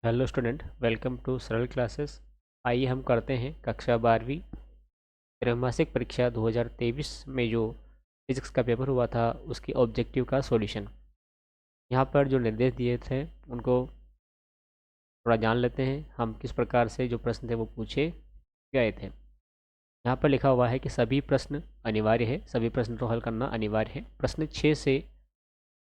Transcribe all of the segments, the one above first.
Hello student, welcome to सरल classes. आइए हम करते हैं कक्षा 12वीं त्रैमासिक परीक्षा 2023 में जो फिजिक्स का पेपर हुआ था उसकी ऑब्जेक्टिव का सॉल्यूशन। यहाँ पर जो निर्देश दिए थे उनको थोड़ा जान लेते हैं हम किस प्रकार से जो प्रश्न थे वो पूछे गए थे। यहाँ पर लिखा हुआ है कि सभी प्रश्न अनिवार्य है, सभी प्रश्न को हल करना अनिवार्य है। प्रश्न 6 से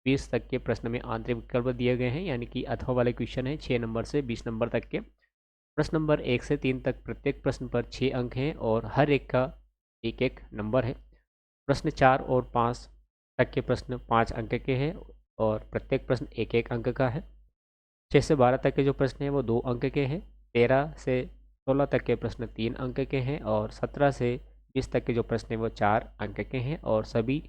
20 तक के प्रश्न में आंतरिक विकल्प दिए गए हैं, यानी कि अथवा वाले क्वेश्चन है 6 नंबर से 20 नंबर तक के। प्रश्न नंबर 1 से 3 तक प्रत्येक प्रश्न पर 6 अंक हैं और हर एक का एक एक नंबर है। प्रश्न 4 और 5 तक के प्रश्न 5 अंक के हैं और प्रत्येक प्रश्न एक एक अंक का है। 6 से 12 तक के जो प्रश्न हैं वो 2 अंक के हैं। 13 से 16 तक के प्रश्न 3 अंक के हैं और 17 से 20 तक के जो प्रश्न हैं वो 4 अंक के हैं। और सभी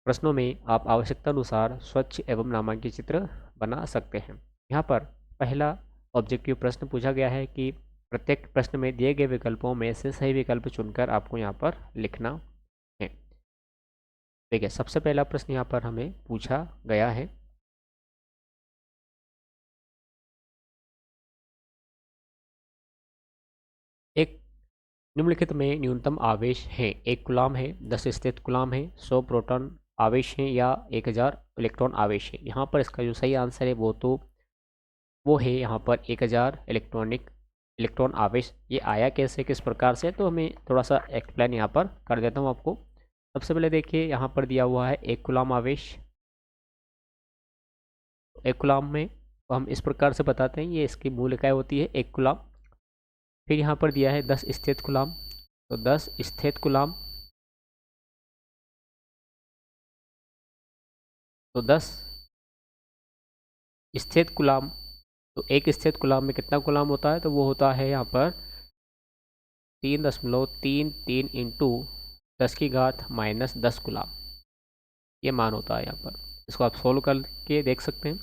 प्रश्नों में आप आवश्यकता अनुसार स्वच्छ एवं नामांकित चित्र बना सकते हैं। यहाँ पर पहला ऑब्जेक्टिव प्रश्न पूछा गया है कि प्रत्येक प्रश्न में दिए गए विकल्पों में से सही विकल्प चुनकर आपको यहाँ पर लिखना है। देखिए, सबसे पहला प्रश्न यहाँ पर हमें पूछा गया है। एक निम्नलिखित में न्यूनतम आवेश है। 1 कूलम है, 10 स्थित कूलम है, 100 प्रोटॉन आवेश है या 1000 इलेक्ट्रॉन आवेश है। यहाँ पर इसका जो सही आंसर है वो है यहाँ पर 1000 इलेक्ट्रॉन आवेश। ये आया कैसे, किस प्रकार से, तो हमें थोड़ा सा एक्सप्लेन यहाँ पर कर देता हूँ आपको। सबसे पहले देखिए, यहाँ पर दिया हुआ है 1 कूलम आवेश। 1 कूलम में तो हम इस प्रकार से बताते हैं, ये इसकी मूल इकाई होती है 1 कूलम। फिर यहाँ पर दिया है 10 स्थित कूलम, तो 10 स्थित कूलम, तो 10 स्थित कूलम, तो एक स्थित कूलम में कितना कूलम होता है, तो वो होता है यहाँ पर 3.33 इंटू 10⁻⁻10 कूलम। ये मान होता है यहाँ पर। इसको आप सोल्व करके देख सकते हैं।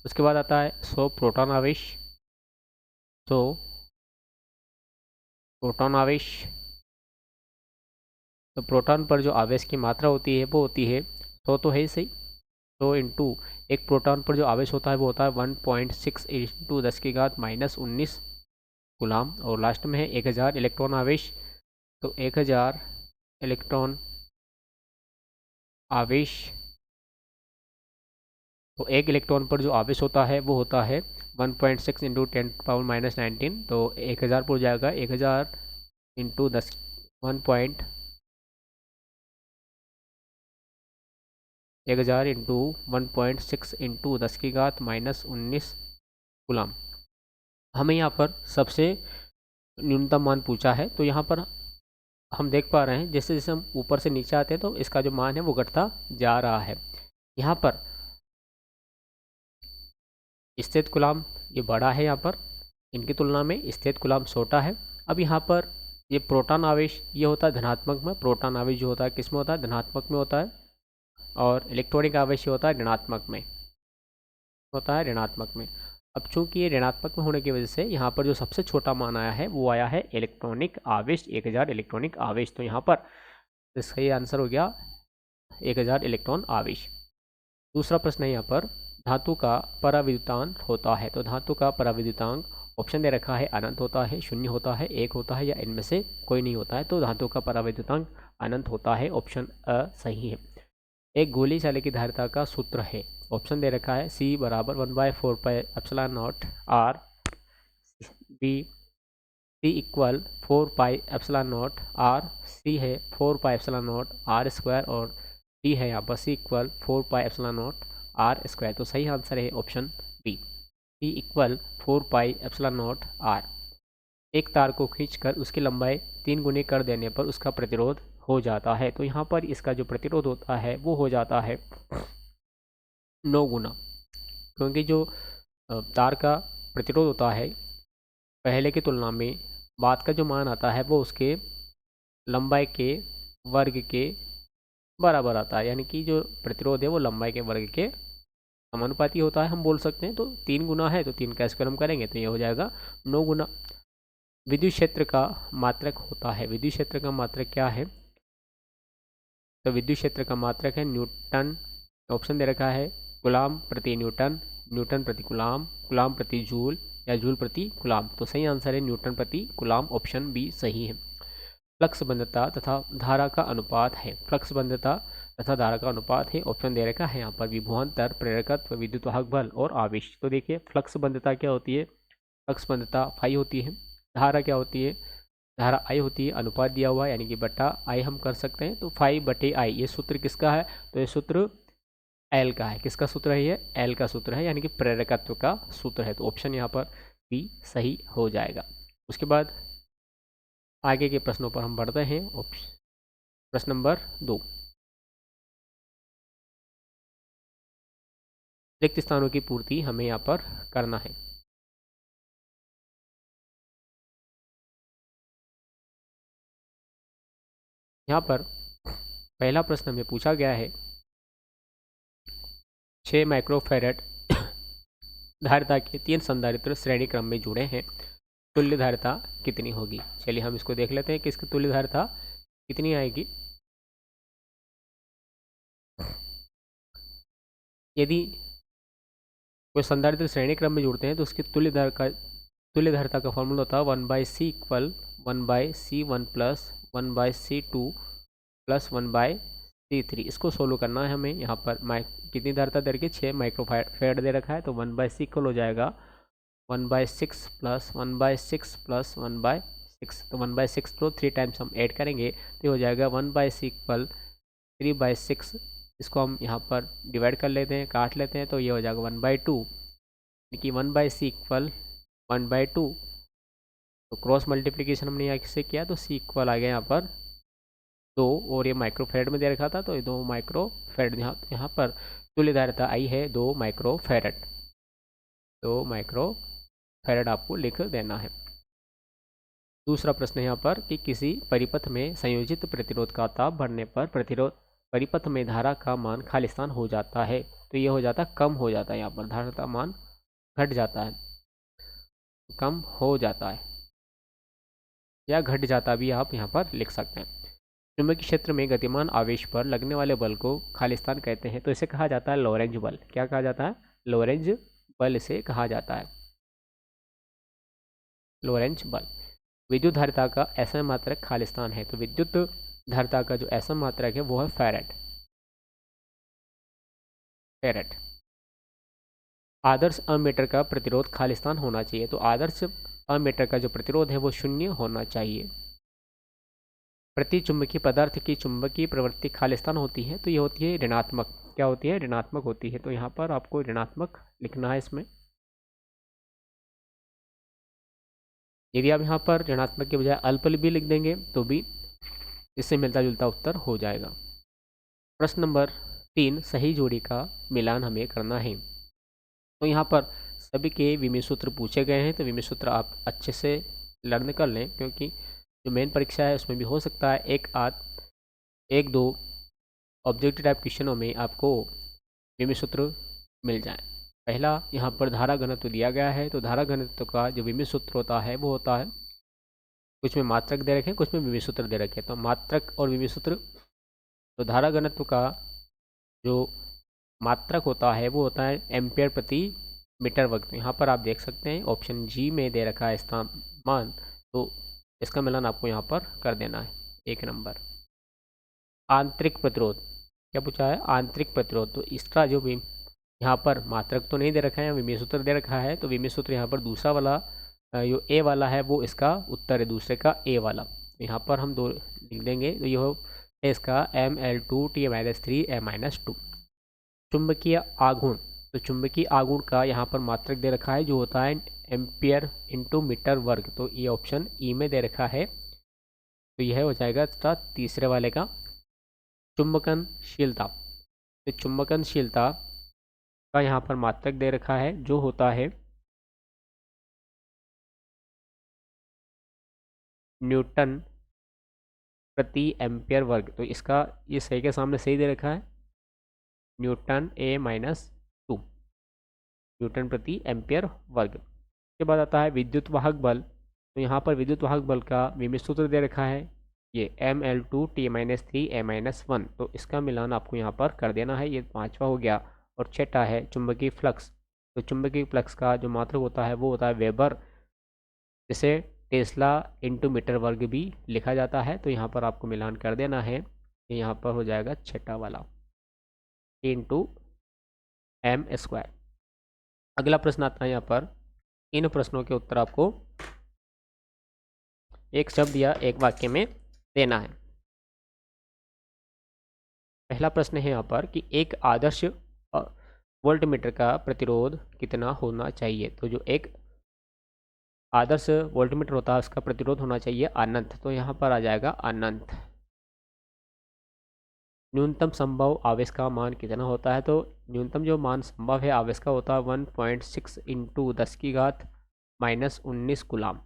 उसके बाद आता है 100 प्रोटॉन आवेश। तो प्रोटॉन आवेश, तो प्रोटॉन पर जो आवेश की मात्रा होती है वो होती है 100, तो है ही सही। तो इंटू एक प्रोटॉन पर जो आवेश होता है वो होता है 1.6 इंटू 10⁻⁻19 गुलाम। और लास्ट में है 1000 इलेक्ट्रॉन आवेश। तो 1000 इलेक्ट्रॉन आवेश, तो एक इलेक्ट्रॉन पर जो आवेश होता है वो होता है 1.6 इंटू 10⁻⁻19। तो 1000 पर हो जाएगा 1000 इंटू 10 1000 इंटू 1.6 इंटू 10⁻⁻19 गुलाम। हमें यहाँ पर सबसे न्यूनतम मान पूछा है। तो यहाँ पर हम देख पा रहे हैं जैसे जैसे हम ऊपर से नीचे आते हैं तो इसका जो मान है वो घटता जा रहा है। यहाँ पर स्थित गुलाम ये बड़ा है, यहाँ पर इनकी तुलना में स्थित गुलाम छोटा है। अब यहाँ पर ये प्रोटॉन आवेश ये होता है धनात्मक में। प्रोटॉन आवेश जो होता है किस में होता है, धनात्मक में होता है। और इलेक्ट्रॉनिक आवेश ये होता है ऋणात्मक में, होता है ऋणात्मक में। अब चूंकि ये ऋणात्मक में होने की वजह से यहाँ पर जो सबसे छोटा मान आया है वो आया है इलेक्ट्रॉनिक आवेश, 1000 इलेक्ट्रॉनिक आवेश। तो यहाँ पर इसका ये आंसर हो गया 1000 इलेक्ट्रॉन आवेश। दूसरा प्रश्न है यहाँ पर, धातु का पराविद्युतांक होता है। तो धातु का पराविद्युतांक ऑप्शन दे रखा है, अनंत होता है, शून्य होता है, 1 होता है या इनमें से कोई नहीं होता है। तो धातु का पराविद्युतांक अनंत होता है, ऑप्शन अ सही है। एक गोली चालक की धारिता का सूत्र है। ऑप्शन दे रखा है C बराबर 1/4πε0 R, B C equal 4πε0 R, C है 4πε0 R स्क्वायर और D है यहाँ पर C इक्वल 4πε0 R स्क्वायर। तो सही आंसर है option B, C equal 4πε0 R। एक तार को खींचकर उसकी लंबाई 3 गुनी कर देने पर उसका प्रतिरोध हो जाता है। तो यहाँ पर इसका जो प्रतिरोध होता है वो हो जाता है 9 गुना, क्योंकि जो तार का प्रतिरोध होता है पहले की तुलना में बाद का जो मान आता है वो उसके लंबाई के वर्ग के बराबर आता है। यानी कि जो प्रतिरोध है वो लंबाई के वर्ग के समानुपाती होता है, हम बोल सकते हैं। तो 3 गुना है तो 3 का स्क्वायर हम करेंगे तो ये हो जाएगा 9 गुना। विद्युत क्षेत्र का मात्रक होता है। विद्युत क्षेत्र का मात्रक क्या है, तो विद्युत क्षेत्र का मात्रक है न्यूटन। ऑप्शन दे रखा है गुलाम प्रति न्यूटन, न्यूटन प्रति कूलाम, कूलाम प्रति जूल या जूल प्रति कूलाम। तो सही आंसर है न्यूटन प्रति कूलाम, ऑप्शन बी सही है। फ्लक्स बंधता तथा धारा का अनुपात है, फ्लक्स बंधता तथा धारा का अनुपात है, ऑप्शन दे रखा है यहाँ पर विभवांतर, प्रेरकत्व, विद्युत वाहक बल और आवेश। तो देखिए फ्लक्स बंधता क्या होती है, फ्लक्स बंधता फाई होती है। धारा क्या होती है, धारा आई होती है, अनुपात दिया हुआ है यानी कि बटा आई हम कर सकते हैं, तो फाई बटे आई। ये सूत्र किसका है, तो ये सूत्र एल का है। किसका सूत्र है, ये एल का सूत्र है यानी कि प्रेरकत्व का सूत्र है। तो ऑप्शन यहाँ पर बी सही हो जाएगा। उसके बाद आगे के प्रश्नों पर हम बढ़ते हैं। प्रश्न नंबर 2, रिक्त स्थानों की पूर्ति हमें यहाँ पर करना है। यहाँ पर पहला प्रश्न हमें पूछा गया है 6 माइक्रोफैरड धारिता के 3 संधारित्र श्रेणी क्रम में जुड़े हैं, तुल्य धारिता कितनी होगी। चलिए हम इसको देख लेते हैं कि इसकी तुल्य धारिता कितनी आएगी। यदि कोई संधारित्र श्रेणी क्रम में जुड़ते हैं तो उसकी तुल्य धारिता का फॉर्मूला होता है 1/c equal 1/c1 plus 1/c2 plus 1/c3। इसको सोल्व करना है हमें। यहाँ पर कितनी धारिता दे रखी है, 6 माइक्रोफैरड दे रखा है, तो 1/c इक्वल हो जाएगा 1/6 प्लस 1/6 प्लस 1/6। तो 1/6 को 3 टाइम्स हम ऐड करेंगे तो ये हो जाएगा 1/c इक्वल 3/6। इसको हम यहाँ पर डिवाइड कर लेते हैं, काट लेते हैं, तो ये हो जाएगा 1/2, यानी कि 1/c इक्वल 1/2। तो क्रॉस मल्टीप्लिकेशन हमने यहाँ से किया तो c इक्वल आ गया यहाँ पर 2, और ये माइक्रोफैरड में दे रखा था तो ये 2 माइक्रोफैरड। यहाँ पर तुल्य धारिता आई है 2 माइक्रोफैरड, 2 माइक्रोफैरड आपको लिख देना है। दूसरा प्रश्न यहाँ पर कि किसी परिपथ में संयोजित प्रतिरोध का ताप बढ़ने पर परिपथ में धारा का मान खालिस्तान हो जाता है। तो ये हो जाता है कम हो जाता है, यहाँ पर धारा का मान घट जाता है, कम हो जाता है या घट जाता भी आप यहाँ पर लिख सकते हैं। चुंबकीय क्षेत्र में गतिमान आवेश पर लगने वाले बल को खालिस्तान कहते हैं, तो इसे कहा जाता है लोरेंज बल। क्या कहा जाता है, लोरेंज बल इसे कहा जाता है, लोरेंज बल। विद्युत धारिता का ऐसा मात्रक खालिस्तान है, तो विद्युत धारिता का जो ऐसा मात्रक है वो है फैरेड। फैरेड। आदर्श अमीटर का प्रतिरोध खालिस्तान होना चाहिए, तो आदर्श अमीटर का जो प्रतिरोध है वो 0 होना चाहिए। प्रति चुंबकीय पदार्थ की चुंबकीय प्रवृत्ति खालिस्तान होती है, तो ये होती है ऋणात्मक। क्या होती है, ऋणात्मक होती है, तो यहाँ पर आपको ऋणात्मक लिखना है इसमें। यदि आप यहाँ पर ऋणात्मक के बजाय अल्प भी लिख देंगे तो भी इससे मिलता जुलता उत्तर हो जाएगा। प्रश्न नंबर 3, सही जोड़ी का मिलान हमें करना है। तो यहाँ पर सभी के विमीय सूत्र पूछे गए हैं, तो विमीय सूत्र आप अच्छे से लर्न कर लें, क्योंकि जो मेन परीक्षा है उसमें भी हो सकता है एक दो ऑब्जेक्टिव टाइप क्वेश्चनों में आपको विमीय सूत्र मिल जाए। पहला यहाँ पर धारा घनत्व दिया गया है, तो धारा घनत्व का जो विमीय सूत्र होता है वो होता है, कुछ में मात्रक दे रखे, कुछ में विमीय सूत्र दे रखे। तो मात्रक और विमीय सूत्र, तो धारा घनत्व का जो मात्रक होता है वो होता है एम्पियर प्रति मीटर वर्ग। तो यहाँ पर आप देख सकते हैं ऑप्शन जी में दे रखा है इसका मान, तो इसका मिलान आपको यहाँ पर कर देना है। 1 नंबर। आंतरिक प्रतिरोध, क्या पूछा है, आंतरिक प्रतिरोध। तो इसका जो भी यहाँ पर मात्रक तो नहीं दे रखा है, विमीय सूत्र दे रखा है, तो विमीय सूत्र यहाँ पर दूसरा वाला जो ए वाला है वो इसका उत्तर है, दूसरे का ए वाला। तो यहाँ पर हम 2 लिख देंगे, तो ये हो इसका Ml2T-3 M-2। चुंबकीय आघूर्ण, तो चुंबकीय आघूर्ण का यहाँ पर मात्रक दे रखा है जो होता है एम्पियर इंटू मीटर वर्ग, तो ये ऑप्शन ई में दे रखा है, तो यह हो जाएगा इसका तीसरे वाले का। चुंबकनशीलता, तो चुंबकनशीलता का यहाँ पर मात्रक दे रखा है जो होता है न्यूटन प्रति एम्पियर वर्ग, तो इसका ये सही के सामने सही दे रखा है न्यूटन A-2 न्यूटन प्रति एम्पियर वर्ग। के बाद आता है विद्युत वाहक बल, तो यहाँ पर विद्युत वाहक बल का विमीय सूत्र दे रखा है ये Ml2T-3 M-1, तो इसका मिलान आपको यहाँ पर कर देना है। ये 5वां हो गया। और 6ठा है चुंबकीय फ्लक्स, तो चुंबकीय फ्लक्स का जो मात्रक होता है वो होता है वेबर, जिसे टेस्ला इंटू मीटर वर्ग भी लिखा जाता है। तो यहाँ पर आपको मिलान कर देना है, यहाँ पर हो जाएगा छठा वाला इंटू एम स्क्वायर। अगला प्रश्न आता है यहाँ पर, इन प्रश्नों के उत्तर आपको एक शब्द या एक वाक्य में देना है। पहला प्रश्न है यहाँ पर कि एक आदर्श वोल्टमीटर का प्रतिरोध कितना होना चाहिए। तो जो एक आदर्श वोल्टमीटर होता है उसका प्रतिरोध होना चाहिए अनंत। तो यहाँ पर आ जाएगा अनंत। न्यूनतम संभव आवेश का मान कितना होता है। तो न्यूनतम जो मान संभव है आवेश का होता है 1.6 इंटू 10⁻⁻19 कूलाम।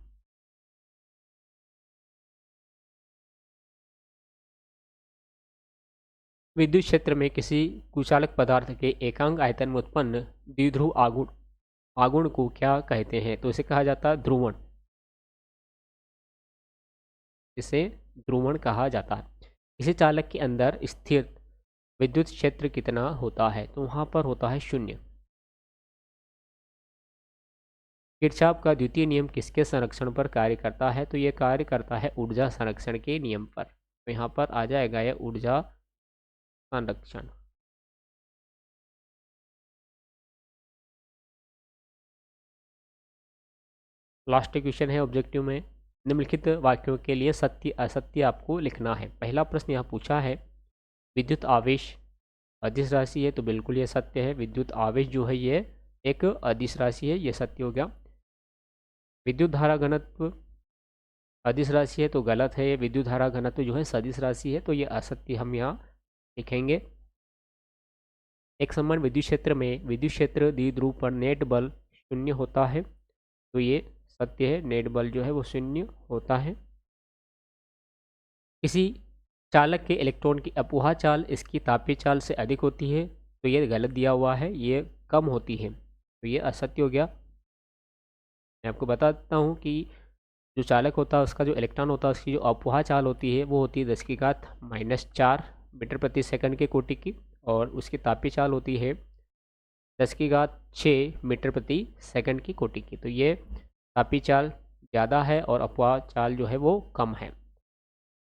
विद्युत क्षेत्र में किसी कुचालक पदार्थ के एकांक आयतन में उत्पन्न द्विध्रुव आघूर्ण को क्या कहते हैं। तो इसे कहा जाता है ध्रुवण। इसे ध्रुवण कहा जाता है। किसी चालक के अंदर स्थिर विद्युत क्षेत्र कितना होता है। तो वहाँ पर होता है 0। किरचॉफ का द्वितीय नियम किसके संरक्षण पर कार्य करता है। तो ये कार्य करता है ऊर्जा संरक्षण के नियम पर। तो यहाँ पर आ जाएगा यह ऊर्जा संरक्षण। लास्ट क्वेश्चन है ऑब्जेक्टिव में, निम्नलिखित वाक्यों के लिए सत्य असत्य आपको लिखना है। पहला प्रश्न यहाँ पूछा है विद्युत आवेश अदिश राशि है। तो बिल्कुल ये सत्य है। विद्युत आवेश जो है ये एक अदिश राशि है, ये सत्य हो गया। विद्युत धारा घनत्व अदिश राशि है तो गलत है। विद्युत धारा घनत्व जो है सदिश राशि है, तो ये असत्य हम यहाँ लिखेंगे। एक समान विद्युत क्षेत्र में विद्युत क्षेत्र द्विध्रुव पर नेट बल 0 होता है। तो ये सत्य है, नेट बल जो है वो 0 होता है। किसी चालक के इलेक्ट्रॉन की अपोहा चाल इसकी तापीय चाल से अधिक होती है। तो ये गलत दिया हुआ है, ये कम होती है, तो ये असत्य हो गया। मैं आपको बताता हूँ कि जो चालक होता है उसका जो इलेक्ट्रॉन होता है उसकी जो अपोहा चाल होती है वो होती है 10⁻⁻4 मीटर प्रति सेकंड के कोटि की, और उसकी तापीय चाल होती है 10⁻6 मीटर प्रति सेकंड की कोटि की। तो ये तापीय चाल ज़्यादा है और अपोहा चाल जो है वो कम है।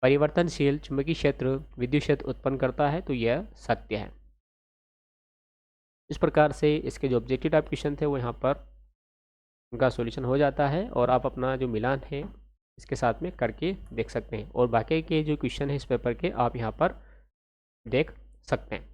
परिवर्तनशील चुंबकीय क्षेत्र विद्युत क्षेत्र उत्पन्न करता है, तो यह सत्य है। इस प्रकार से इसके जो ऑब्जेक्टिव टाइप क्वेश्चन थे वो यहाँ पर उनका सॉल्यूशन हो जाता है, और आप अपना जो मिलान है इसके साथ में करके देख सकते हैं, और बाकी के जो क्वेश्चन है इस पेपर के आप यहाँ पर देख सकते हैं।